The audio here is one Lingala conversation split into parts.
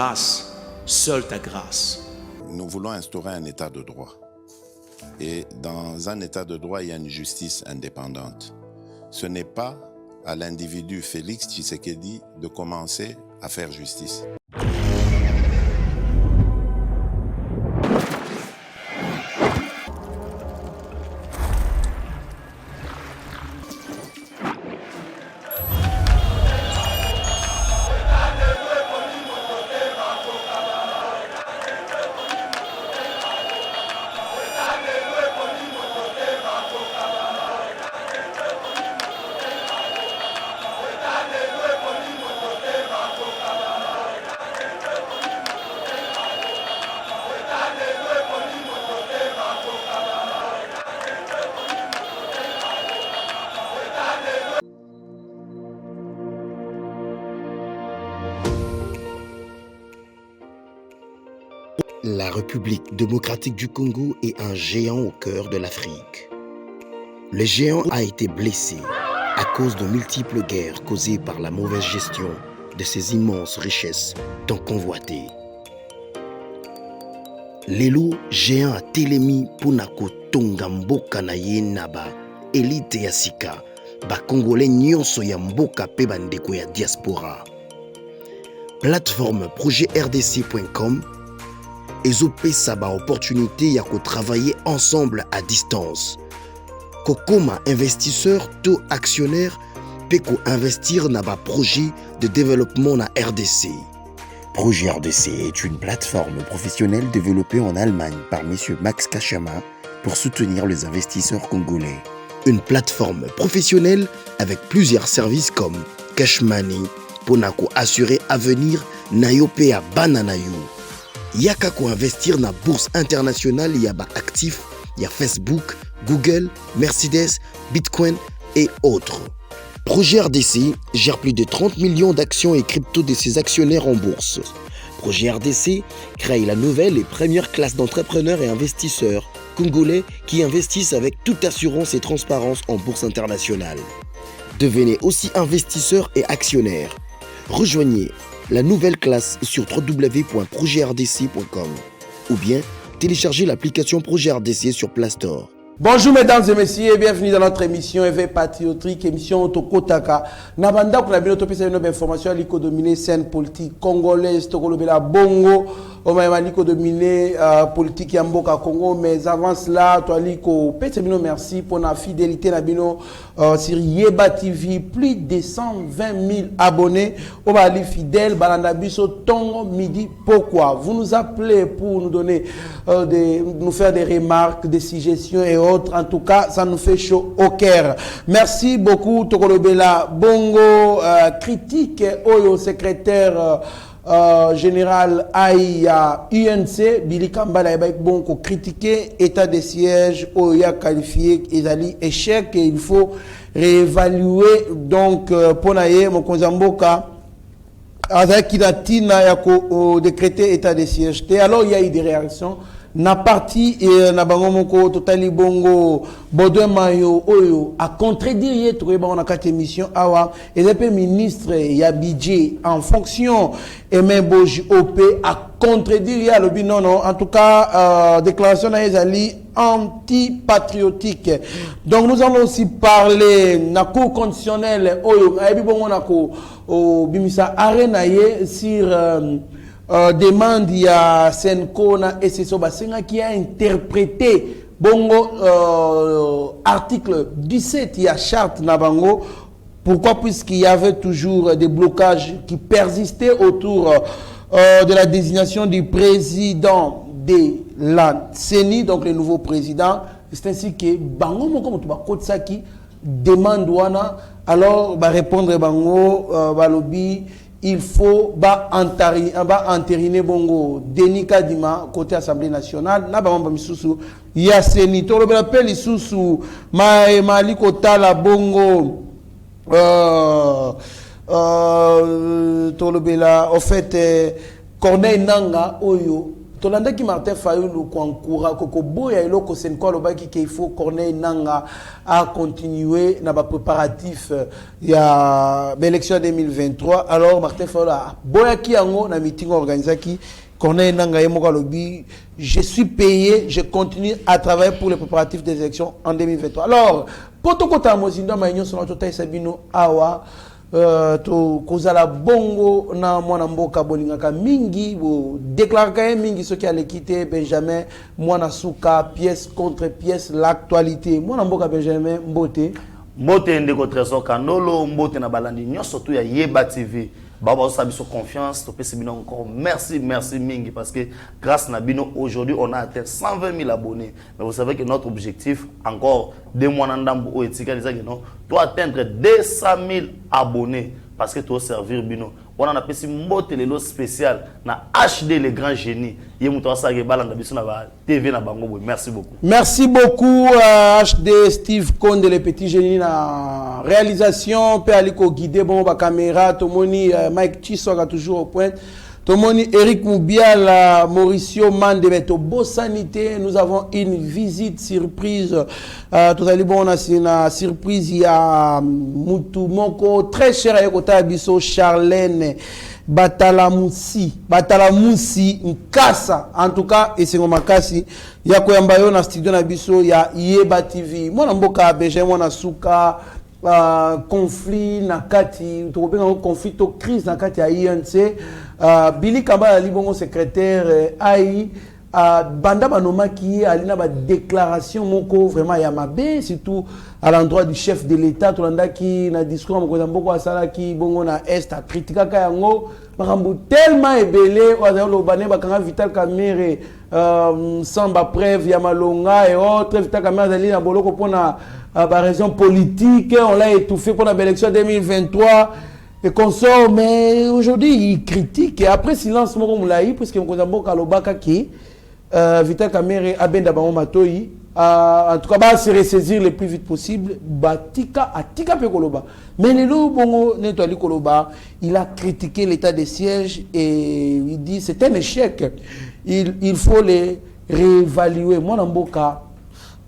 grâce, seule ta grâce. Nous voulons instaurer un état de droit. Et dans un état de droit, il y a une justice indépendante. Ce n'est pas à l'individu Félix Tshisekedi de commencer à faire justice. La République démocratique du Congo est un géant au cœur de l'Afrique. Le géant a été blessé à cause de multiples guerres causées par la mauvaise gestion de ses immenses richesses tant convoitées. Lelo géant a telemi pona kotonga mboka na ye na ba élite ya sika ba congolais nyonso ya mboka pe bandeko ya diaspora. Plateforme projetrdc.com ezopesa ba opportunité ya ko travailler ensemble à distance. Kokoma investisseur to actionnaire pe ko investir na ba projet de développement na RDC. Projet RDC est une plateforme professionnelle développée en Allemagne par M. Max Kachama pour soutenir les investisseurs congolais. Une plateforme professionnelle avec plusieurs services comme Cash Money, Ponako assurer avenir Nayope à Bananayu. Yaka ko investir na bourse internationale yaba actifs, y a Facebook, Google, Mercedes, Bitcoin et autres. Projet RDC gère plus de 30 millions d'actions et crypto de ses actionnaires en bourse. Projet RDC crée la nouvelle et première classe d'entrepreneurs et investisseurs congolais qui investissent avec toute assurance et transparence en bourse internationale. Devenez aussi investisseur et actionnaire. Rejoignez la nouvelle classe sur www.projetrdc.com ou bien téléchargez l'application Projet RDC sur Play Store. Bonjour mesdames et messieurs, bienvenue dans notre émission Éveil patriotique, émission Otokotaka. Nabanda pour la binotopie, une information liko dominé scène politique congolaise, Tokolobela Bongo, Omaïma liko dominé politique Yamboka Congo, mais avant cela, toi liko, Pétemino merci pour la fidélité Nabino sur Yeba TV, plus de 120 000 abonnés, Obali fidèle, Balandabiso Tongo Midi. Pourquoi? Vous nous appelez pour nous donner, nous faire des remarques, des suggestions et autres. En tout cas, ça nous fait chaud au cœur. Merci beaucoup, Tokolobela Bongo, critique, Oyo, secrétaire général AIA UNC, Billy Kambala Bongo, critiqué, état de siège, Oya qualifié, Ezali, échec, et il faut réévaluer. Donc, Ponaye, Mokonzamboka, avec Kidatina, Yako, décrété état de siège. Alors, il y a eu des réactions. Na parti et na bango moko totali bongo Baudouin Mayo oyo a contredire tout on a quatre émissions awa et le ministre ya budget en fonction et même Boji OP a contredire le bi non en tout cas déclaration na ezali anti-patriotique. Donc nous allons aussi parler na cour conditionnelle oyo ayebi bongo na ko bimisa arena ye sur demande il y a Senko na SSO Basenga qui a interprété bongo article 17 il y a charte na bango. Pourquoi? Puisqu'il y avait toujours des blocages qui persistaient autour de la désignation du président de la CENI, donc le nouveau président. C'est ainsi que bango moko mutu ba kotsa qui demande wana alors ba répondre bango ba lobby. Il faut entériner bongo Denis Kadima côté Assemblée nationale na ba misusu ya seni to le rappel isusu mali kota la bongo to le bela en fait Corneille Nanga oyo Tolanda qui Martin Fayulu Kwankura Koko Boya Eloko Senko Lobaki qu'il faut Corneille Nanga à continuer dans les préparatifs il y a l'élection 2023. Alors Martin Fayulu Boya qui a un meeting organisé qui Corneille Nanga Yemoka Lobi, je suis payé, je continue à travailler pour les préparatifs des élections en 2023. Alors, pour tout côté Mozindo Maïnyo sur notre taille Sabino Awa to kozala bongo na mwana mboka bolingaka mingi bo déclarer mingi ce qui allait quitter Benjamin mwana suka pièce contre pièce l'actualité mwana mboka Benjamin Mbote ndeko Trésor Kandolo Mbote na balandi nyo surtout ya Yeba TV baba osabiso confiance to pesi bino encore merci mingi parce que grâce na bino aujourd'hui on a atteint 120 000 abonnés mais vous savez que notre objectif encore 2 mois ndambo o etika les que non doit atteindre 200 000 abonnés parce que tu servir bino on a pesi Mbote lelo spécial na HD les grands génies yemuto asage balanga biso na ba TV na bango merci beaucoup HD Steve Konde les petits génies na réalisation pe aliko guider bon ba caméra tomoni Mike Chisoga toujours au point tomoni Eric Moubiala Mauricio Mandebeto Bossanité nous avons une visite surprise tout allez bon on a une surprise il y a Mutu Moko très cher à Yokota Biso Charlène Batalamusi Nkasa en tout cas et c'est mon makasi ya koyamba yo na studio na biso ya Yeba TV mwana mboka Benjamin mwana suka conflit na kati to benga conflit to crise na kati ya INC Billy Kambala libongo secrétaire ai banda banomaki alina ba déclaration moko vraiment ya mabe surtout à l'endroit du chef de l'état tolanda ki na discours moko mboko asala ki bongo na est a critiquer ka yango makambo tellement ebele oza lo bané bakanga Vital Kamerhe sans ba preuve ya malonga et autres Vital Kamerhe azali na boloko pona par raison politique on l'a étouffé pour l'élection 2023 et consort mais aujourd'hui il critique et après silence moko moulayi parce que moko kalobaka ki Vital Kamerhe abenda bango matoi en tout cas va se ressaisir le plus vite possible batika atika pe koloba mais lelo bongo netwali koloba il a critiqué l'état de siège et il dit c'est un échec il faut les réévaluer mwana mboka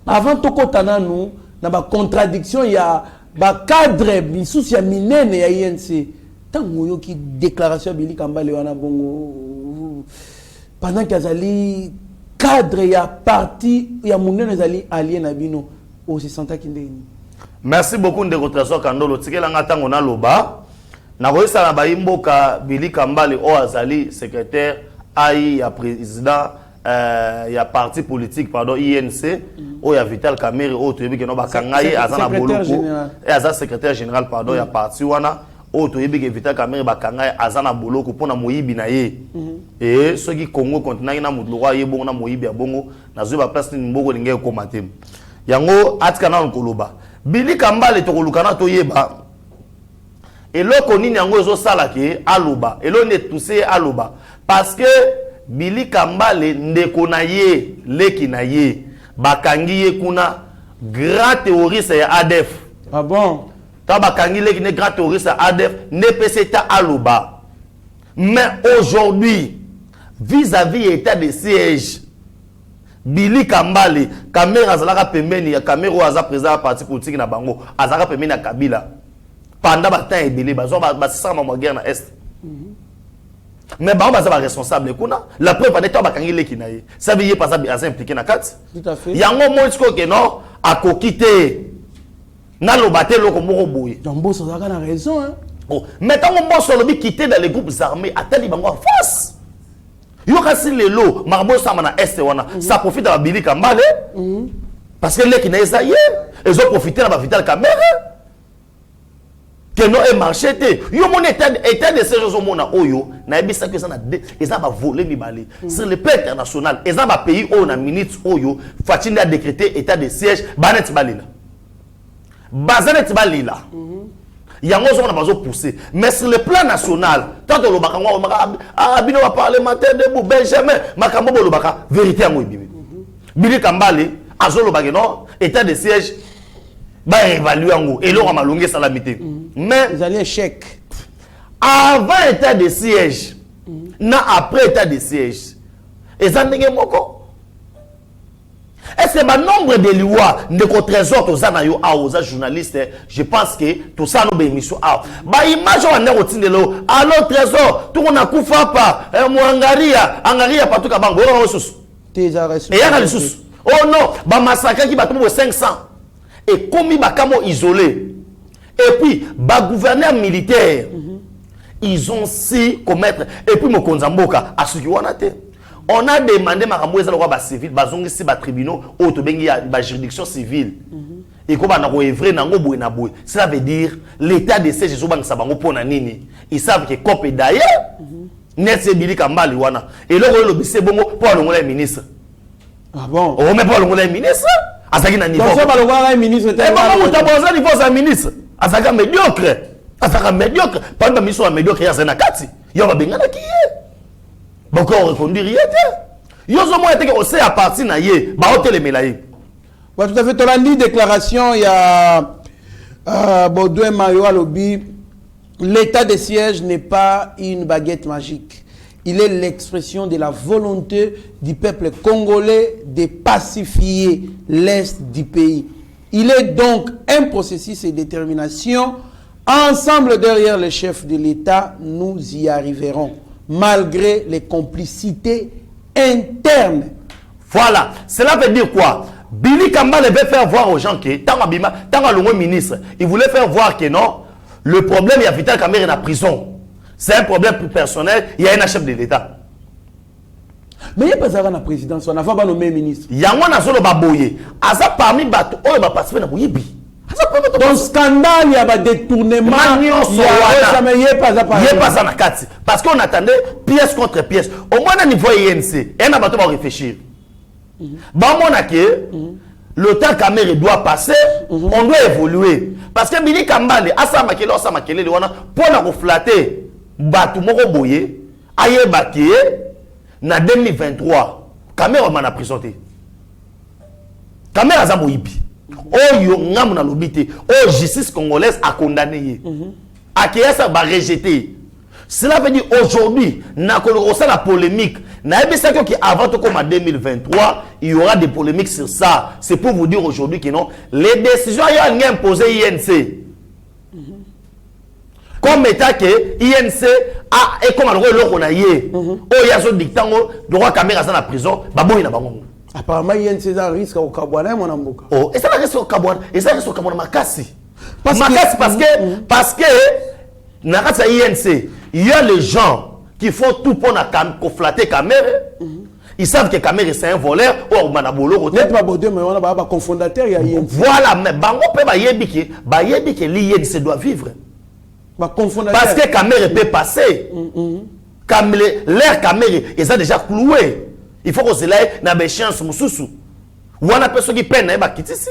avant tokotana nous na ba contradiction ya ba cadre misusu ya minene ya INC tango yoki déclaration Billy Kambale wana bongo pendant qu'azali cadre ya parti ya munene zali allié na bino o se senta kindeni. Merci beaucoup ndeko Trésor Kandolo tikela ngatango na loba na koyesa na bayimboka Billy Kambale o azali secrétaire ai ya président ya parti politique pardon INC o ya Vital Kamerhe o toyebi ke no bakangaye azana boloko et azana secrétaire général pardon ya parti wana o toyebi ke Vital Kamerhe bakangaye azana boloko pona moyibi na ye et ceux qui Congo continent na mudlwa ye bongo na moyibi ya bongo na zo ba place ni mboko linge ko matem yango atika na nkoloba Billy Kambale to kolukana to yeba eloko nini yango ezo sala ke aloba elo ne touser aloba parce que Billy Kambale ndeko na ye leki na ye bakangi ye kuna grand théoriste ya ADF ah bon ta bakangi leki ne grand théoriste ya ADF ne pese ta aloba mais aujourd'hui vis-à-vis état de siège Billy Kambale Kamerhe azalaka pembeni ya Kamerhe aza président ya parti politique na bango azalaka pembeni ya Kabila pendant ba temps ebele bazo ba sisama mo guerre na est mais ba baza ba responsable kuna la preuve est ba kangi leki na ye ça veut dire pas ça bien impliqué na kati tout à fait yango moitiko ke non akokite na lobate loko moko boye donc bosso zaka na raison hein oh mais tant on bosso lobi quitter dans les groupes armés atali bango en face yo kasi lelo marbo sama na est wana ça profite à Billy Kambale parce que leki na esaye ils ont profité na Vital Kamerhe que non est marché te yo mon état de ces choses au monde oyo na ebisa que ça na eza ba voler mibale sur le plan international eza ba pays o na minute oyo fatine a décrété état de siège banet balila bazanet balila yango zo na bazo pousser mais sur le plan national tant que le bakango bino ba parlementaire de Benjamin makambo bo lobaka vérité yango ibimi Billy Kambale azolo bageno état de siège ba évaluer yango eloko malonge salamité mais ils allaient échec avant état de siège na après état de siège Et ça ndenge moko. Est-ce que le nombre de lois de trésor aux anayo aux journalistes, je pense que tout ça nous bémission a. Ba image on est routine lo. Alors trésor, tout on a kufa pas. Angaria pas tout ka bango on ressources. Et y a les ressources. Oh non, ba massacre qui ba tout 500. Et comme ba kamo isolé. Et puis ba gouverneur militaire. Ils ont si commettre et puis Mokonzamboka a ce qui on a été. On a demandé makambo ezalo ba civil bazongi si ba tribunaux auto bengi ba juridiction civile. Et ko ba na ko evrer nango boye na boye. Cela veut dire l'état de siège zo bangisa bango pona nini. Ils savent que COP d'ailleurs net se bili kambali wana. Et là le bise bongo pour longola ministre. Ah bon? On met pas longola ministre. Azaki na niveau. Donc ça ba longola ministre. Et ba mo taboza niveau sa ministre. Azaka médiocre. Azaka médiocre. Pas de ministre médiocre ya zena kati. Yo ba bengana ki beaucoup reconduire yete. Yozo mo était que à partir na yé, ba hôtel melaye. Bah tout à fait, tu as dit déclaration il y a Baudouin Mayo Alobi, l'état de siège n'est pas une baguette magique. Il est l'expression de la volonté du peuple congolais de pacifier l'est du pays. Il est donc un processus de détermination. Ensemble derrière le chef de l'État, nous y arriverons. Malgré les complicités internes. Voilà. Cela veut dire quoi? Billy Kambale veut faire voir aux gens que, tant que ministre, il voulait faire voir que non, le problème, il y a Vital Kamerhe dans la prison. C'est un problème plus personnel, il y a un chef de l'État. Mais il n'y a pas ça dans la présidence, on n'a pas nommé ministre. Il y a un solo baboye. Asa parmi bateau, on va participer dans le pays. Dans scandale, il y a un détournement. Il y a pas ça. Parce qu'on attendait pièce contre pièce. Au moins, à niveau INC, on a bateau à réfléchir. Le temps Kamerhe doit passer, on doit évoluer. Parce que Billy Kambale, Asa Makele, pour la reflater, bateau moko boye, aye bakie, na 2023, Kamerhe m'a présenté. Kamerhe a zamoyibi. Oyo ngamu na lobité, oh justice congolaise a condamné. A Kiesa va rejeter. Cela veut dire aujourd'hui, na kolorosa la polémique. Na ebisako qui avant tout comme en 2023, il y aura des polémiques sur ça. C'est pour vous dire aujourd'hui que non, les décisions ayant imposé INC. Comme état que INC a et comme alors l'on a yé. Oh yazo dictango droit caméra dans la prison, baboy na bango. Apparemment, il y a un risque au Kabouana, mon amour. Oh, et ça reste au Kabouana, et ça reste au Kabouana Makassi. Parce que, Nakasa INC, il y a les gens qui font tout pour flatter Kamerhe. Ils savent que Kamerhe c'est un voleur, ou Manabolo. Net ma bodé, mais on a un cofondateur, il y a INC. Voilà, mais Bango peut bayebi que l'INC doit vivre. Parce que Kamerhe peut passer. L'air Kamerhe, ils ont déjà cloué. Il faut qu'on se laisse dans les chances moussous. Ou on a personne qui peine à quitter ici.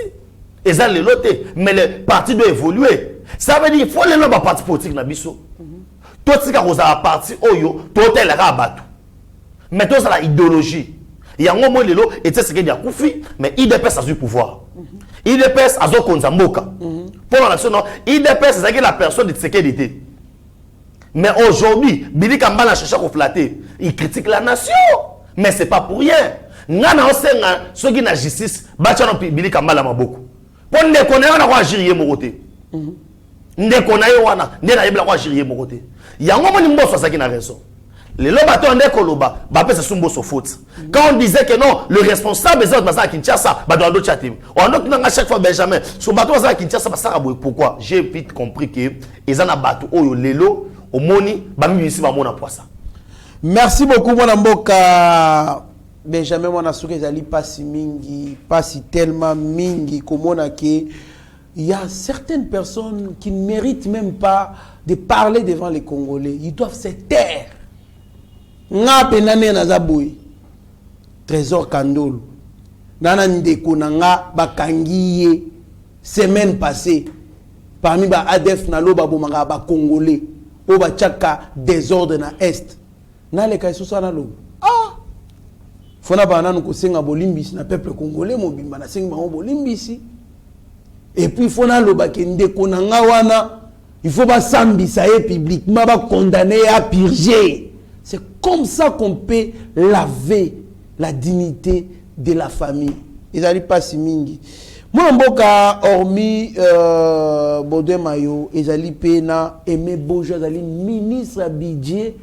Et ça, les lots, mais le parti doit évoluer. Ça veut dire qu'il faut les lots parti politique dans biso. Tout ce qui a parti oyo, tout est là rabattu. Mais tout ça la idéologie. Il y a un moment les lots et c'est ce qu'il y a Koufi, mais IDPS a du pouvoir. IDPS a zo Konzamboka. Pour l'action non, IDPS c'est la personne de sécurité. Mais aujourd'hui, Billy Kambale a cherché à flatter. Il critique la nation. Mais ce n'est pas pour rien. Ngana osenga soki na justice bachano Billy Kambale maboko. Pour ne connaître on a agir mon côté. Ne connaît wana, ne na yebla ko agir mon côté. Yango moni mboso saki na raison. Les lobato ndé koloba, ba pesa sumbo so faute. Quand on disait que non, le responsable des autres basa Kinshasa, ba doit chatim. On note à chaque fois Benjamin, so bato basa Kinshasa basa boy pourquoi? J'ai vite compris que ezana bato oyo lelo au moni ba mi ici ba mona poisa. Merci beaucoup, mon amboka. Benjamin, mon assuré, ils pas si mingi, pas si tellement mingi, comme on a qui. Il y a certaines personnes qui ne méritent même pas de parler devant les Congolais. Ils doivent se taire. Nga penane na zaboui. Trésor Kandolo. Nana ndeko na nga bakangiye semaine passée. Parmi ba ADF na lo ba bomanga ba Congolais. O ba tchaka désordre na est. Na le kaiso sana lo. Ah. Fona bana nous kosenga bolimbisi na peuple congolais mobimba na senga bango bolimbisi. Et puis fona lo ba kende konanga wana, il faut pas sambisa et publiquement ba condamner à purger. C'est comme ça qu'on peut laver la dignité de la famille. Ils n'allaient pas si mingi. Moi, mboka hormis Baudouin Mayo, ils allaient pena Aimé Bojo, ils allaient ministre budget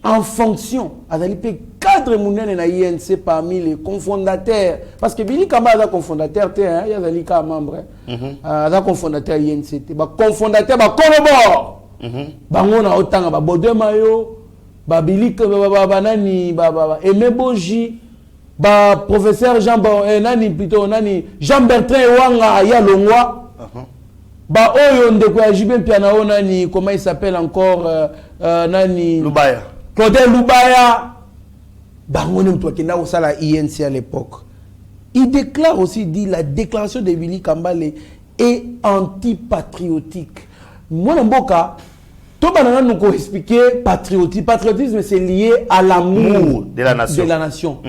en fonction. Ils allaient payer cadre mondial na INC parmi les cofondateurs. Parce que Billy Kamba est cofondateur, il y a des membres. Il y a cofondateur INC. Cofondateur, Kolobor. Bango na otanga ba Baudouin Mayo, ba Billy Banani, Aimé Boji. Bah professeur Jean Bertrand Ewanga ya Longwa bah oyo ndeko ya Jibin Pianao nani comment il s'appelle encore nani Lubaya Claude Lubaya bah on aime toi qui n'a pas la INC à l'époque. Il déclare aussi, dit la déclaration de Willy Kambale est antipatriotique. Moi Namboka tout le nous expliquer patriotisme. Patriotisme c'est lié à l'amour de la nation.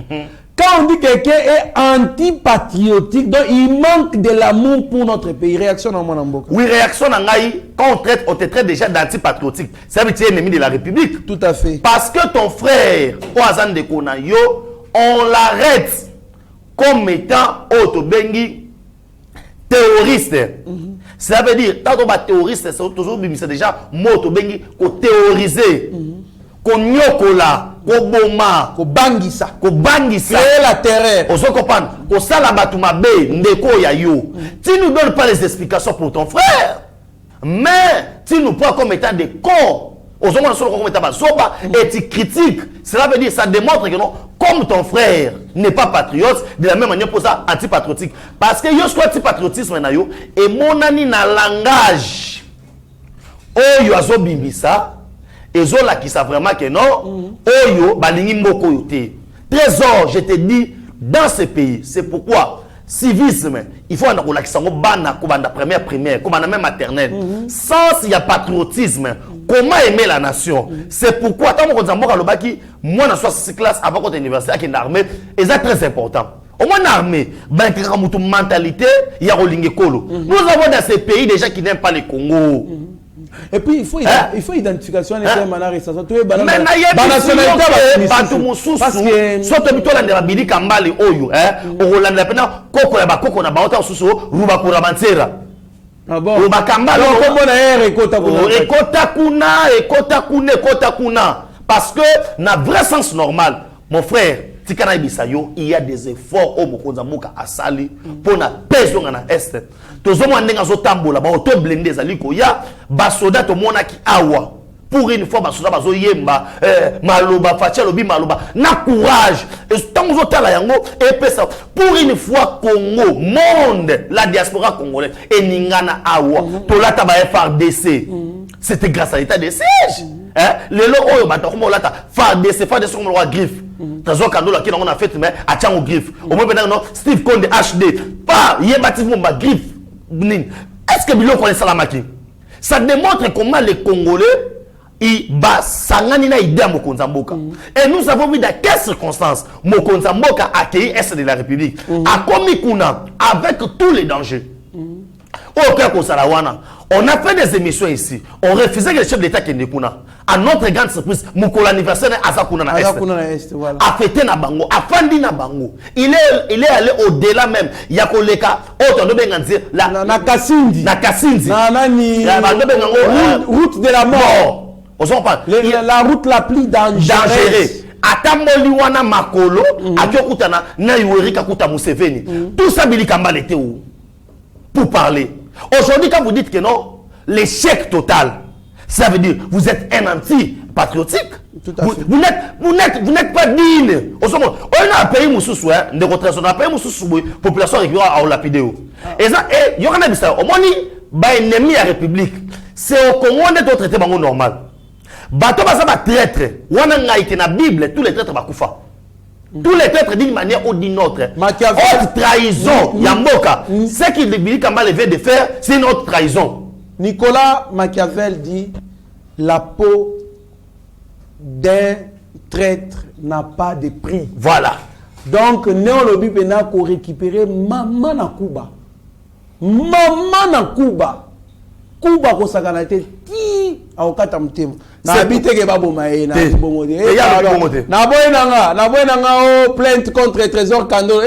Quand on dit que quelqu'un est antipatriotique, donc il manque de l'amour pour notre pays. Réaction dans mon amboka. Oui, réaction dans Ngaï, quand on te traite déjà d'antipatriotique, ça veut dire ennemi de la République. Tout à fait. Parce que ton frère, Oazan de Konayo, on l'arrête comme étant Otobengi terroriste. Ça veut dire, quand on va terroriste, c'est déjà Motobengi qu'on théoriser, qu'on nyokola. Ko boma ko bangisa créer la terreur on se comprend ko sala batuma be ndeko ya yo tu nous donnes pas les explications pour ton frère mais tu nous prends comme étant des cons aux hommes solo comme étant basoba et tu critiques cela veut dire ça démontre que non comme ton frère n'est pas patriote de la même manière pour ça antipatriotique parce que yo soit antipatriotisme na yo et monani na langage oh yo azobimbisa et zola qui savent vraiment que non, oyo balingi mboko yote. Trésor, je te dis, dans ce pays, c'est pourquoi civisme, il faut en la bana comme première, comme même maternelle. Sans il y a patriotisme, comment aimer la nation? C'est pourquoi tant que Zamboka Lobaki, moi dans 66 classes avant qu'on université qui est armée, et c'est très important. Au moins armée, ben mentalité, il y a Rolingue Kolo. Nous avons dans ces pays des gens qui n'aiment pas le Congo. Et puis il faut identification des nationalité parce que soto bitola ndela bili kambali oyo orolanda pena koko ya bakoko na baota susu ruba kura bansera ah bon ruba kambali kombo na ere ekota kuna parce que na vrai sens normal mon frère tikana ibisayo il y a des efforts au mokonza moka asali pour na peso na est tozomo ndenga zo tambola ba auto blindé zali ko ya ba soda to mona ki awa pour une fois ba soda ba zo yemba maloba facha lobi maloba na courage et tango zo tala yango et pesa pour une fois Congo monde la diaspora congolaise et ningana awa to lata ba FRDC c'était grâce à l'état de siège les lots oyo ba to ko lata FRDC comme le roi griffe Tazo Kandola qui on a fait mais à Tchango griffe au moins non Steve Konde HD pas yebativo ba griffe. Est-ce que Bilo connaît Salamaki? Ça démontre comment les Congolais ils sangani na idée à Mokonza Mboka. Et nous avons vu dans quelles circonstances Mokonza Mboka a accueilli Est de la République. A commis Kuna avec tous les dangers. Aucun Kosalawana. On a fait des émissions ici. On refusait que le chef d'État qui Kuna. À notre grande surprise, Moukola anniversaire Azakuna na Est. Voilà. A fêté na bango, a fandi na bango. Il est allé au-delà même. Il y a koleka, autre de benganzi, na Kasindi. Na Kasindi. Na nani. Route de la mort. On s'en parle. La route la plus dangereuse. Atamboli wana makolo, akiyokutana na Yoweri Kaguta Museveni. Tout ça Billy Kambale était où? Pour parler. Aujourd'hui, quand vous dites que non, l'échec total, ça veut dire vous êtes un anti-patriotique. Vous n'êtes pas digne. On a un pays moussou, de retraite, on a un pays moussou, population régulière à lapidéo. Et ça, il y aura même ça. Au moins, il ennemi à la République. C'est au Congo d'être traité par normal. Bato basa ba traître. Wana ngaïté na Bible, tous les traîtres bakufa. Tous les traîtres d'une manière ou d'une autre. Haute trahison, Yamboka. Ce qu'il Billy Kambale vient de faire, c'est une autre trahison. Nicolas Machiavel dit la peau d'un traître n'a pas de prix. Voilà. Donc, Néolobi Pena pour récupérer maman na Kuba. Maman na Kuba. Kuba ko saganate ti aokata mtemo. habite ke ba bomaye na bongo de. Na boye nanga plainte contre Trésor Kando.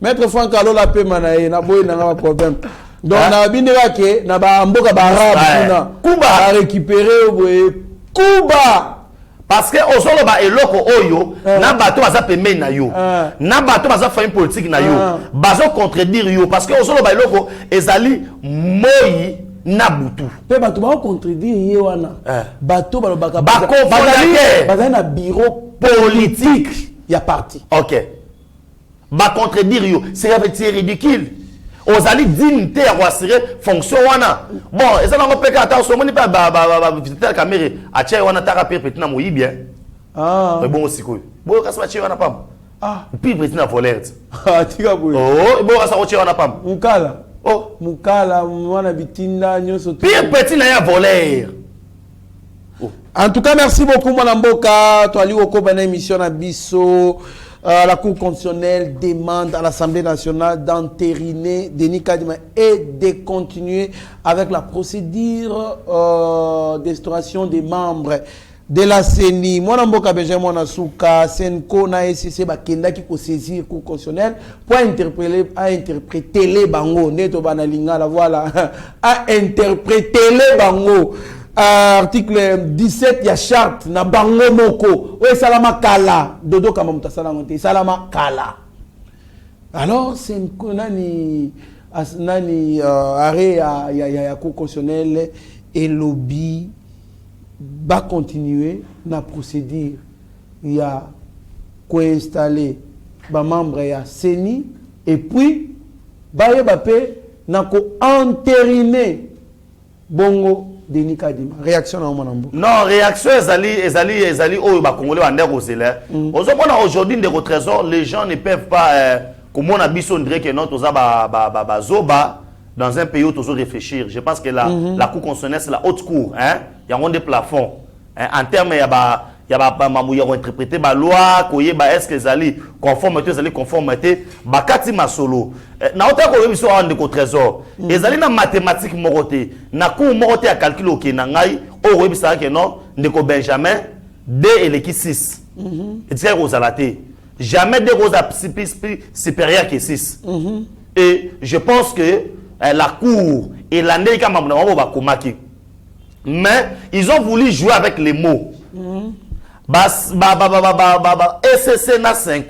Maître Franck Alo la paix manaye na boye nanga problème. Donc na bindira ke na ba mboka ba arabe Kuba a récupéré boye Kuba. Parce que osolo ba eloko oyo na bato baza pembeni na yo na bato baza famille politique na yo bazo contredire yo parce que osolo ba eloko ezali moyi na butu pe bato ba contredire ye wana bato balobaka baza na bureau politique ya parti. OK ba contredire yo c'est ridicule. Ozali dignité à assurer fonction wana bon eza na ngopeka ata so moni pa visiter caméra a tia wana taka pe petit na moyi bien mais bon sikoyo bo kasa ba tia wana pam puis petit na voler tika boy bo kasa o tia wana pam mukala mwana bitinda nyoso puis petit na ya voler. En tout cas, merci beaucoup, Mwana Mboka. Toi, Ali Oko, une émission à Bisso. La Cour constitutionnelle demande à l'Assemblée nationale d'entériner Denis Kadima et de continuer avec la procédure d'instauration des membres de la CENI. Mwana Mboka Benjamin Mwana Souka, Senko, na SCC, Bakenda qui peut saisir la Cour constitutionnelle pour interpréter les bango. Neto Banalinga, la voilà. À interpréter les bango. Article 17 il y a charte na bango moko o salama kala dodo kama mutasala ngote salama kala. Alors c'est nani arrêt ya Cour constitutionnelle et lobby va continuer na procédure il y a ko installer ba membre ya CENI et puis ba yebapé na ko entériner bongo Denis Kadima. Réaction à Manambo. Non, réaction ezali oyo ba congolais bande kozela. Aujourd'hui de trésor, les gens ne peuvent pas comme on a biso dirait que non toza ba zoba dans un pays où toujours réfléchir. Je pense que la cour constitutionnelle c'est la haute cour hein. Il y a des plafonds. En termes il y a mamouya interpréter ba loi koye ba est-ce que ezali conformité ba kati masolo na ota ko biso ande ko trésor ezali na mathématique moroté na cour moroté à calcul ok na ngai o webisa ke non ndeko Benjamin D et l'équipe 6 et dire aux alaté jamais des roses supérieur que 6 et je pense que la cour et l'année quand même ba komaki mais ils ont voulu jouer avec les mots SCC na 5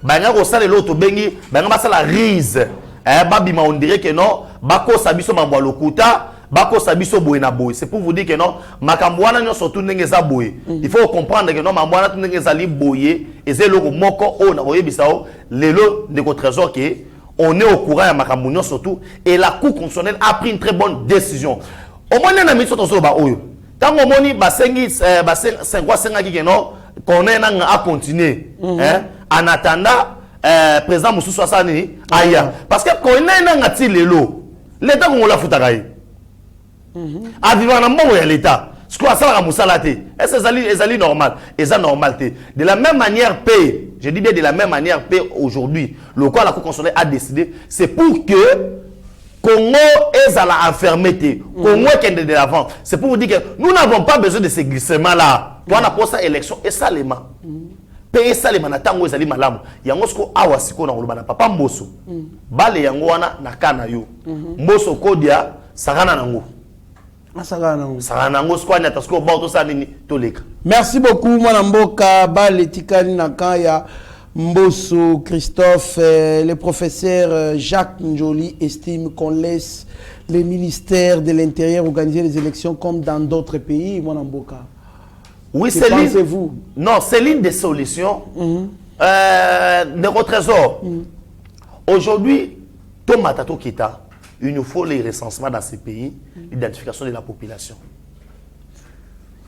banga ko sala l'autre bengi banga basala rise babima on dirait que non bako sabiso mambwa lokuta bako sabiso boye na boye c'est pour vous dire que non makambwana nyo surtout ndenge za boye il faut comprendre que non mambwana ndenge za li boye ezelo moko o na oyebisao lelo ndeko trésor que on est au courant ya makambo surtout et la cour constitutionnelle a pris une très bonne décision au moins na miso to so ba oyo tango moni basengi senga ki non connaît à continuer hein en attendant président Moussou Sossani aya parce que connaît na ti lelo l'état ko la futakaye a vivre na mbongo ya l'état ce que ça la musalate est-ce ezali normal et ça normalité de la même manière paix je dis bien de la même manière paix aujourd'hui le quoi la cour constitutionnelle a décidé c'est pour que Congo est à la enfermité. Congo est de l'avant. C'est pour vous dire que nous n'avons pas besoin de ces glissements-là. On a posé élection et ça les mains. Payer ça les mains. Tango ezali malamu. Yango sko awa siko na olobana papa mboso. Bale yango wana na kana yo. Mboso kodia sagana nango. Sagana nango sko anya tasko ba to sa nini toleka. Merci beaucoup Mwana Mboka bale tikani na kaya. Mbosso, Christophe, le professeur Jacques Njoli estime qu'on laisse les ministères de l'Intérieur organiser les élections comme dans d'autres pays. Mwana Mboka. Oui, c'est pensez-vous? Non, c'est l'une des solutions. De trésor. Aujourd'hui, Tomatato Kita, il nous faut les recensements dans ces pays, l'identification de la population.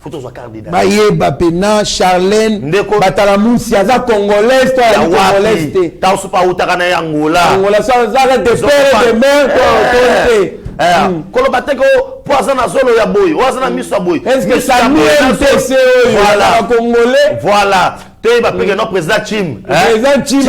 Faut que candidat. Baye Bapena, Charlène, Batalamoussi, Aza Congolais, toi Congolais. T'as aussi pas Outakana Angola. Angola, ça a des pères de mère, Kolobateko, poison à solo ya boy, oisana miso boy. Est-ce que ça nous MTC, voilà, Congolais? Voilà. tu es le président Chim. Président Chim,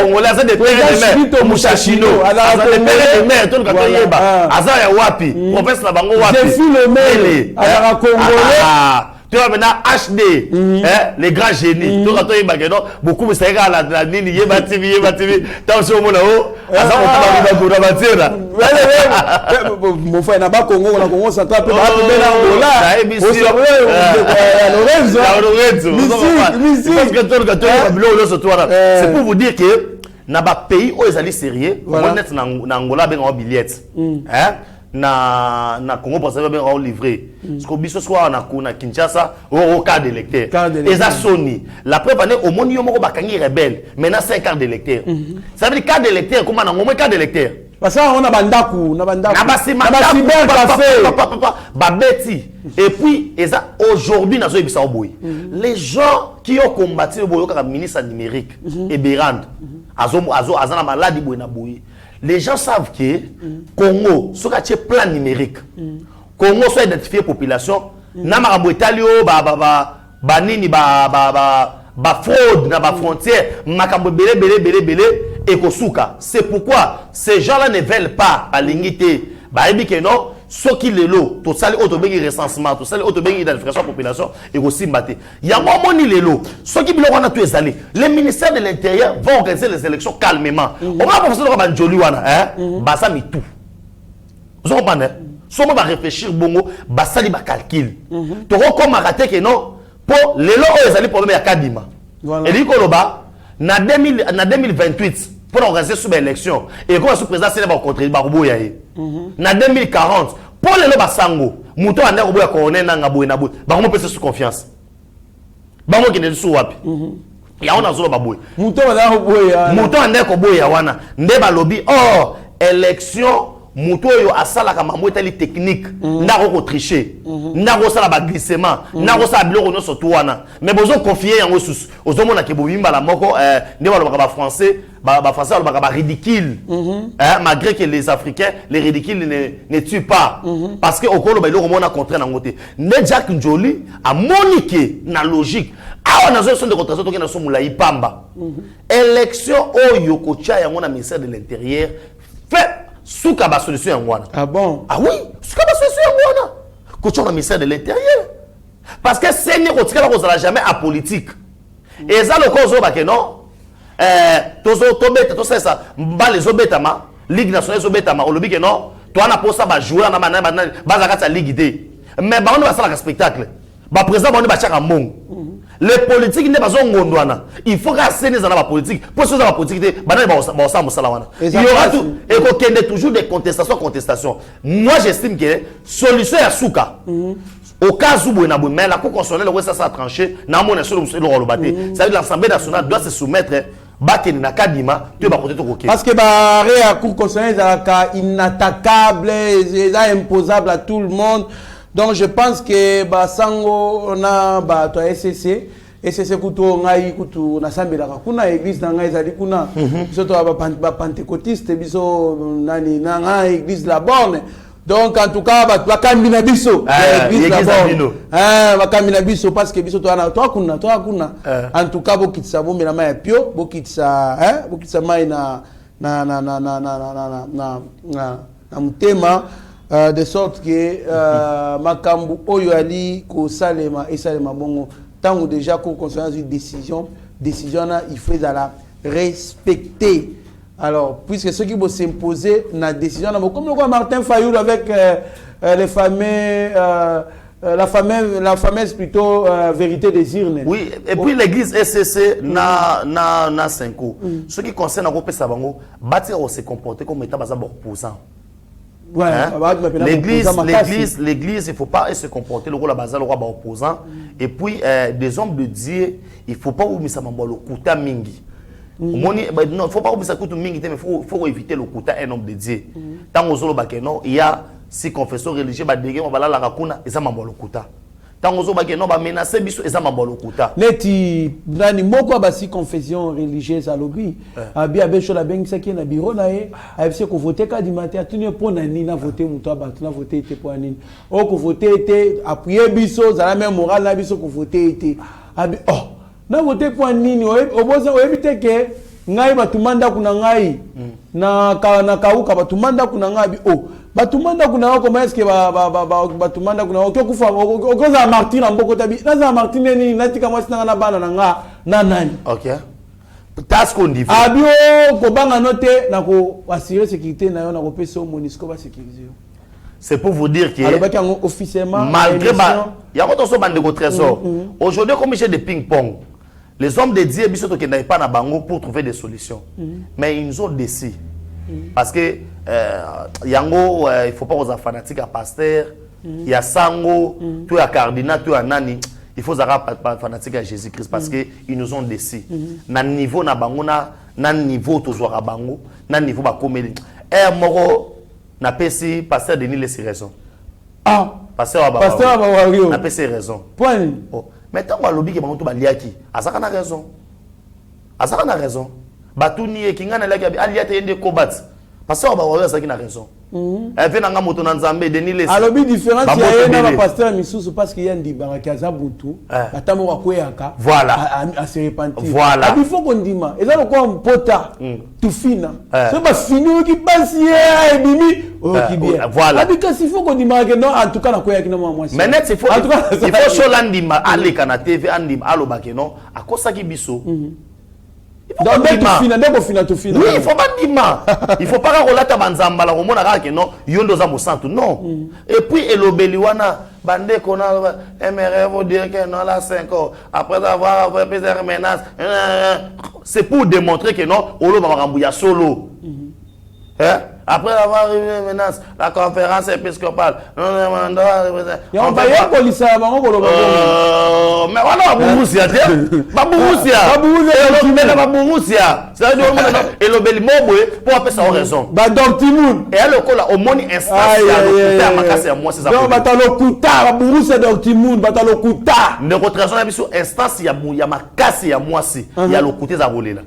Congolais, Aza de père de mère, Mouchachino, Aza de père de mère, tout le gâteau Yeba, Aza ya Wapi, professeur Nabango Wapi. J'ai fait le maire, Aza Congolais. Tu vois maintenant HD, les grands génies. Tout le gâteau Yeba, beaucoup de séries à la Nini, Yeba TV, tant sur mon haut, Aza on va bâtir là. Mon frère, Naba Congo, on a Congo central, on a c'est pour vous dire que dans les pays où ils allaient sérieux, on est en Angola, ben en billette, na Congo pour ça ben en livré. Ce qu'on dit ce soir na Kinshasa au cas d'électeur. Et ça Sony. La preuve année au monde yo moko bakangi rebelle. Maintenant 5 cartes d'électeur. Ça veut dire carte d'électeur comment na ngomé carte d'électeur. Parce qu'on a bandaku, babeti. Et puis, aujourd'hui, les gens qui ont combattu le ministre numérique et Bérand, les gens savent que Congo, ce qui est plan numérique, Congo soit identifié population, Namarabu Italio, banini, fraude, na frontière, makambo belé. Ekosuka. C'est pourquoi ces gens-là ne veulent pas à l'unité. Bah, et non, ce qui est là, tout ça, les recensement, tout ça, les identification de la population, et aussi maté. Il y a un moment où les lots, ceux qui ont tous les allés, les ministères de l'Intérieur vont organiser les élections calmement. On va pas faire ça, Joli Wana, bah ça, mais tout. Vous comprenez? Si on va réfléchir, bongo, bah ça, il va calcul. Tu vois comment rater que non, pour les lots, ils allaient pour le meilleur Kadima. Et dit que là-bas, na 2028 pour organiser sous l'élection et comme sous président c'est va rencontrer Barubo yaé na 2040 pour les loba sango muto ande ko boya ko nena ngabo na boy ba ko pese sous confiance ba mo kene sous wapi ya ona zo ba boy muto ande ko boya wana nde ba lobby élection muto yo asala ka mambo etali technique ndako ko tricher ndako sala ba glissement ndako sala biloko no soto wana mais bozo confier yango sous ozomona ke bobimba la moko nde ba français ba français ba ridicule malgré que les africains les ridicules ne tuent pas parce que okolo ba iloko mona contraire na ngote nde Jack Njoli a moniqué na logique awa nazo son de contraction to ke na so mulai pamba élection oyo ko cha yango na ministère de l'intérieur fait souka ba solution ngwana. Ah bon? Ah oui, souka ba solution ngwana. Coachon le ministère de l'Intérieur. Parce que c'est ne kotika ko sala jamais à politique. Et ça le cause ba que non. To beta to ça ba les obetama, Ligue nationale obetama, on le dit que non. Toi na posa ba jouer na ba za ka ligue D. Mais ba on va ça le spectacle. Ba président ba on ba chaka mong. Les politiques ne pas ngondwana. Il faut que ça dans la politique. Pour ça la politique banane ba ça musala wana. Il y aura tout et qu'on ait toujours des contestations. Moi j'estime que solution à souka. Au cas où mais la Cour constitutionnelle ça a tranché na mon sur le rolobaté. Ça veut dire l'Assemblée nationale doit se soumettre battre na kadima tu vas côté to parce que ba la Cour constitutionnelle est inattaquable, c'est imposable à tout le monde. Donc je pense que Basango on a toi SCC kutu ngai kutu nasambela kuna église na ngai ezali kuna biso to ba pentecôtiste biso nani na ngai église la borne. Donc en tout cas ba kambina biso église la borne ba kambina biso parce que biso to kuna en tout cas bokitsa bomela mai pio bokitsa mai na mutema de sorte que makambu oyo ali ko salema et salema bongo tant déjà qu'on considère une décision là il faut la respecter. Alors puisque ceux qui vont s'imposer la décision comme le roi Martin Fayoul avec les fameux la fameuse plutôt vérité des urnes. Oui, et puis l'église SCC na 5 ans. Ce qui concerne la Europe Sabango, bâtir se comporter comme état basé opposant. Ouais, hein? L'église, il ne faut pas se comporter le rôle de le roi opposant. Et puis, des hommes de Dieu, il ne faut pas oublier ça, le kouta mingi. Non, il ne faut pas oublier ça, mingi, mais il faut éviter le kouta un homme de Dieu. Tant que il y a six confesseurs religieux, il va la rakuna, et ça m'a le kouta. Tant que non, menacer biso, et ça m'a le kouta. Neti, nani moko basi confession religieuse à l'obi. Abi abecho la bengi saki na bureau na e, abise ko voter ka di matin, tu ne pour nani na voter muto ba, tu na voter était pour nani. O ko voter était appuyer biso, za la même morale na biso ko voter était. Abi na voté pour nini oboza oyebite ke ngai batumanda kuna ngai na kauka batumanda kuna ngai batumanda kuna ko est-ce que batumanda kuna ko kufa ko za Martin amboko tabi na za Martin nini natika mwasi na bana na nga na nani OK task on dit abio ko banga note na ko assurer sécurité na yo na ko pesa Monisco ba sécuriser. C'est pour vous dire que officiellement malgré il y a autre chose bande de trésor. Aujourd'hui comme j'ai de ping-pong. Les hommes de Dieu biso to ke n'aille pas na bango pour trouver des solutions. Mais ils nous ont décidé parce que yango il faut pas aux fanatiques à pasteur, il y a sango, tout à cardinal, tout à nani. Il faut pas fanatique à Jésus-Christ parce que ils nous ont décidé. Na niveau na bango na niveau to zoara bango, na niveau ba komeli. Moro na pesi pasteur Denis laisse raison. Pasteur Abawario na pesi raison. Point. Mais tant que lobby ke bango to ba liaki, azaka na raison. Azaka na raison. Batuni e kinga na liaki aliate yende kobat. Pasteur Abawario azaki na raison. Fait nanga moto na Nzambe Denis laisse. Alobi différence ya na ba pasteur misusu parce qu'il y a ndi baraka za buntu. Batamo wa kweyaka. Voilà. À se repentir. Voilà. Il faut qu'on dima. Et là le quoi mpota tout fina. C'est pas fini qui passe et bimi. Qui bien. Voilà. Parce qu'il faut qu'on dima que non en tout cas na kweyaka na moi. Mais net il faut Cholandima aller kana TV andima aloba ke non akosa ki biso. Donc tout fina. Oui, il faut pas dire. Il faut pas relata banzamba la romona ka ke non yondo za mosantu non. Et puis elobeliwana bande kona aimerait vous dire que non la 5 ans après avoir fait plusieurs menaces c'est pour démontrer que non olo makambuya solo. Après avoir arrivé menace la conférence épiscopale mais voilà baburusia c'est-à-dire elobeli mobwe pour appeler ça raison ba doctimoun et alors kola au moni instance ya makasi ya moi c'est ça donc batalokuta baburusia doctimoun batalokuta ne retraçons na biso instance ya makasi ya moi si ya lokuta za bolela.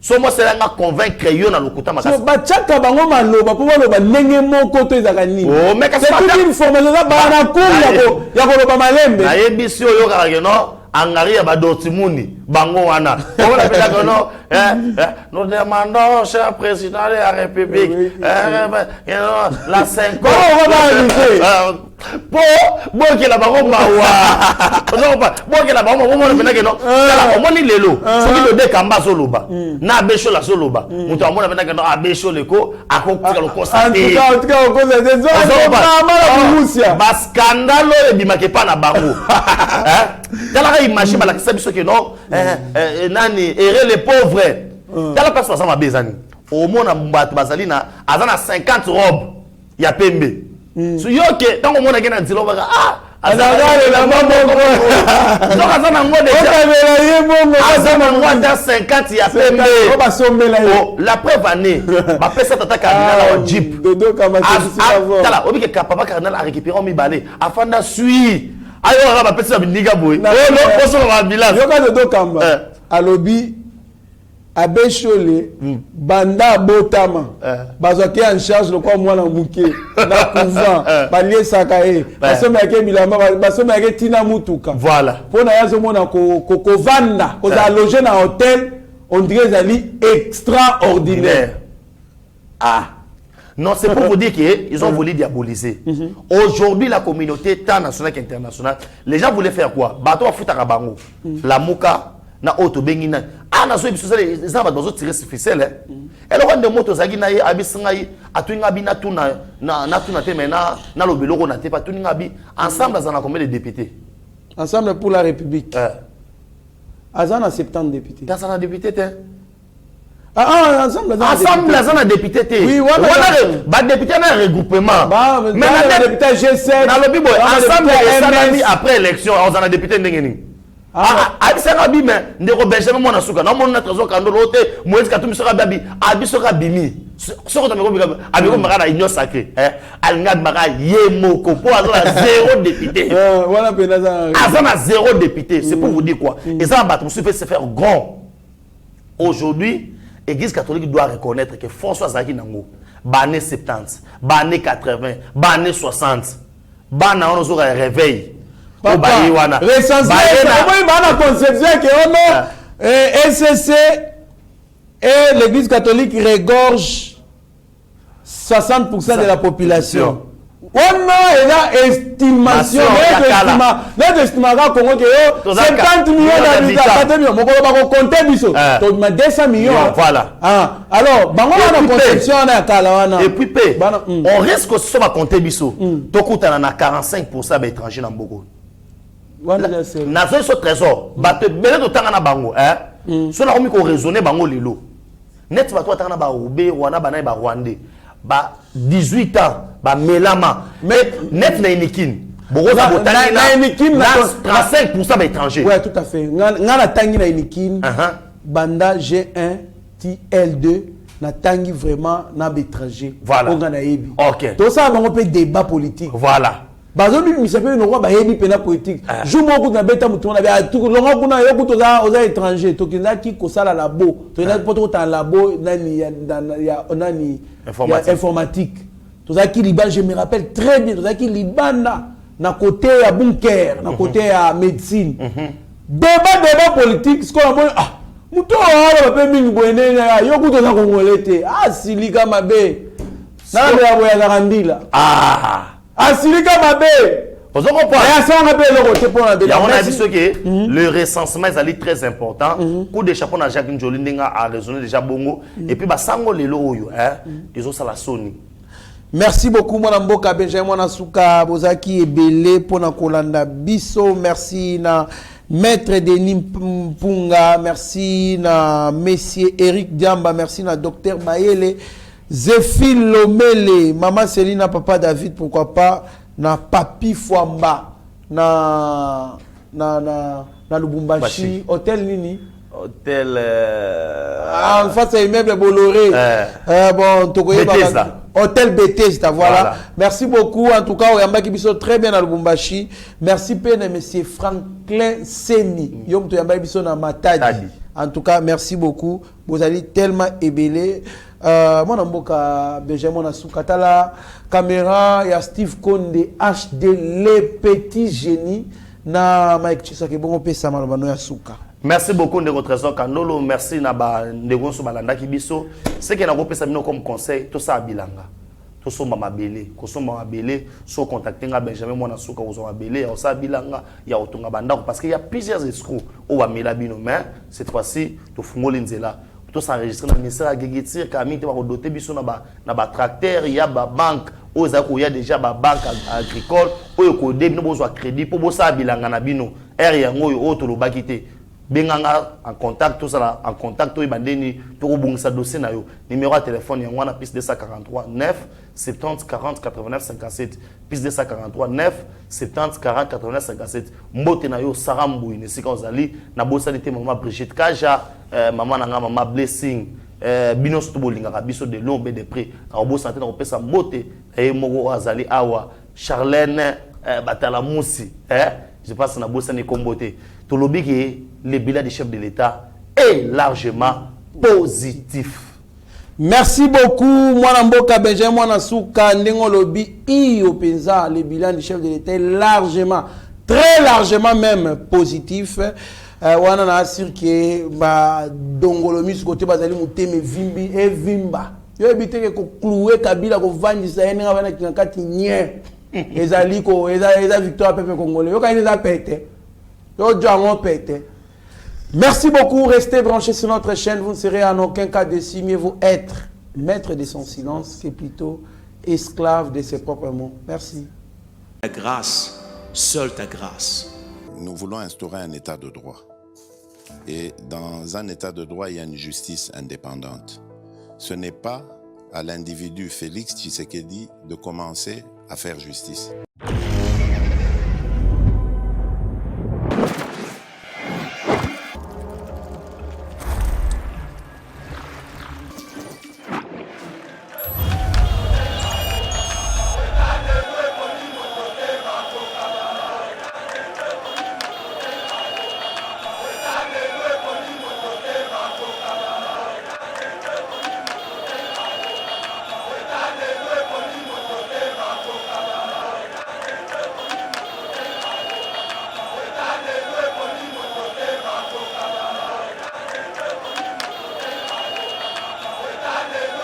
So moi c'est là convaincre yo na lokuta makasi. So bachaka bango maloba po baloba ndenge moko to ezaka nini. Oh mais c'est toute une formation za bana cour ya ko loba malembe. Na yebisi yo ka no angari ya ba Dortmund bango wana. On appelle ça non nous demandons cher président de la République la 5 ans. Bon que la bango mawa. Non pas bon que la bango mo na que non. La omoni lelo. Soki le dekamba soloba. Na besho la soloba. Muto amona bena que non abesho leko akokuka lo constater. En tout cas on cause des autres. Ba scandalo e bimake pa na bango. Tala ka imagine bala kisabi soki non nani errer les pauvres. Tala personne ça ma bezani. Au moins na bazali na azana 50 robes ya pembe. So yoke tant on mona gena ndilo baka azagale la mambo donc azana ngode kamera yebongo azana ngode 50 ya pembe o ba sombela yo la preuve année ba pesa tata cardinal wa jeep dodo kama c'est tala obike papa cardinal a récupéré mi balé afanda sui ayo ba pesa bindiga boy no poso ba village yo ka dodo kamba alobi abeshole banda botama bazaki en charge le quoi moi na muke na couvent balie sakae basome yake bilamba basome yake tina mutuka voilà pona yazo mona ko vanda ko za loger na hôtel on dirait zali extraordinaire. Non, c'est pour vous dire qu'ils ont voulu diaboliser. Aujourd'hui, la communauté tant nationale qu'internationale, les gens voulaient faire quoi? Bateau à foutre à bango, la mouka na auto bengina. Ah na so biso les gens bazo tirer ce ficelle. Et le roi de moto zagi na abisingai atuinga bi na tuna te mena na lo biloko na te pa tuninga bi ensemble azana combien de députés? Ensemble pour la République. Azana 70 députés. Dans un député te. Ensemble azana député te. Oui, voilà. Ba député na regroupement. Mais na député G7. Na lo bibo ensemble et après élection azana député ndengeni. Abisaka bime ndeko Benjamin mona suka na mona trésor kandolo te Moïse Katumbi soka babi abisoka bimi soko to meko abiko makana union sacrée alinga maka yemoko po azana 0 député voilà penaza azana 0 député c'est pour vous dire quoi et ça battre fait se faire grand. Aujourd'hui l'église catholique doit reconnaître que François Zaki nango bané 70 bané 80 bané 60 bana on zo réveil Papa, recensement, la conception que SCC et l'Église catholique regorge 60% de la population. On a une estimation, notre estimation Congo que 50 millions d'habitants, on va compter 200 millions. Voilà. Alors, on a conception et puis on risque aussi de compter biso. Donc on a 45% d'étrangers dans Bogo. Nation so trésor, batte belé to tanga na bango, so na komi ko raisonner bango lelo. Net ba to tanga na ba Roubaix, wana ba na ba Rwandais. Ba 18 ans, ba Melama, mais net na inikin. Bogo za botani na inikin na 35% d'étrangers. Ouais, tout à fait. Ngana tangi na inikin. Banda G1, TL2, na tangi vraiment na étranger. Voilà. OK. Tout ça on peut débat politique. Voilà. Bazo bi misape no ba hebi pena politique. Jour moko na beta mutu na ba tout longa kuna yo kuto za étranger to kinza ki ko sala labo. To na poto ta labo nani ya nani informatique. To za ki liban je me rappelle très bien to za ki libana na côté ya bunker, na côté ya médecine. Débat politique ce qu'on a mutu ala ba mingi boene yo kuto za kongolete. Silika mabe. Na ya boya za kandila. Asilika mabe. Le recensement est très important. Coup de chapeau na Jacques Njoli a raisonné déjà bongo. Et puis basango lelo oyo ils ont ça la Sony. Merci beaucoup mon mboka Benjamin Nasuka bozaki ebele pona kolanda biso. Merci na Maître Denis Mpunga, merci na Monsieur Eric Diamba, merci na Docteur Mayele. Zéphine Lomele, Maman Céline, Papa David, pourquoi pas, na Papi Fwamba, na Lubumbashi, Hôtel Nini. Hôtel. En fait, c'est immeuble Bolloré. Bon, Hôtel Bethesda, voilà. Merci beaucoup. En tout cas, Oyamba Kibiso très bien à Lubumbashi. Merci, Pene, Monsieur Franklin Seni. Yom Toyamba Kibiso na Matadi. En tout cas, merci beaucoup. Vous allez tellement ébélé. Mon amboka Benjamin Nasuka tala caméra ya Steve Konde HD les petits génies na Mike Chisake bongo pesa malobano ya suka. Merci beaucoup de votre trésor Kandolo, merci na ba ndego so balanda kibiso. Ce que na ko pesa bino comme conseil to sa bilanga. To somba mabele, ko somba mabele, so contacter nga Benjamin Mwana Suka ozo mabele ya sa bilanga ya otonga banda parce qu'il y a plusieurs escrocs au ba mela bino mais cette fois-ci to fungoli nzela. Tout s'enregistrer dans le ministère agriculture Camille te va doter biso na ba tracteur il y a ba banque aux il y a déjà ba banque agricole au ko débino besoin crédit pour bossa bilanga na bino er yango yo to lo bakité benganga en contact tout ça là en contact to ibandeni to ko bungisa dossier na yo numéro de téléphone yango na piste 243 9 70 40 89 57 piste 243 9 70 40 89 57 mbote na yo Sarambu ne sika ozali na bossa nité maman Brigitte Kaja maman nanga maman Blessing bino to bolinga biso de long be de près na bossa nté na ko pesa mbote e moko azali awa Charlène Batala Musi je pense na bossa ni kombote to lobi que le bilan du chef de l'État est largement positif. Merci beaucoup Mwana Mboka Benjamin Nasuka ndengo lobi iyo penza le bilan du chef de l'État est largement très largement même positif. Wana na assure que ba dongolomi su côté bazali muteme vimbi e vimba yo ebiteke ko clouer Kabila ko vandisa ene ngabana kinkati nye ezali ko eza victoire peuple congolais yo ka eza pete yo jango pete. Merci beaucoup, restez branchés sur notre chaîne, vous ne serez en aucun cas déçus, mieux vaut être maître de son silence que plutôt esclave de ses propres mots. Merci. Ta grâce, seule ta grâce. Nous voulons instaurer un état de droit. Et dans un état de droit, il y a une justice indépendante. Ce n'est pas à l'individu Félix Tshisekedi de commencer à faire justice.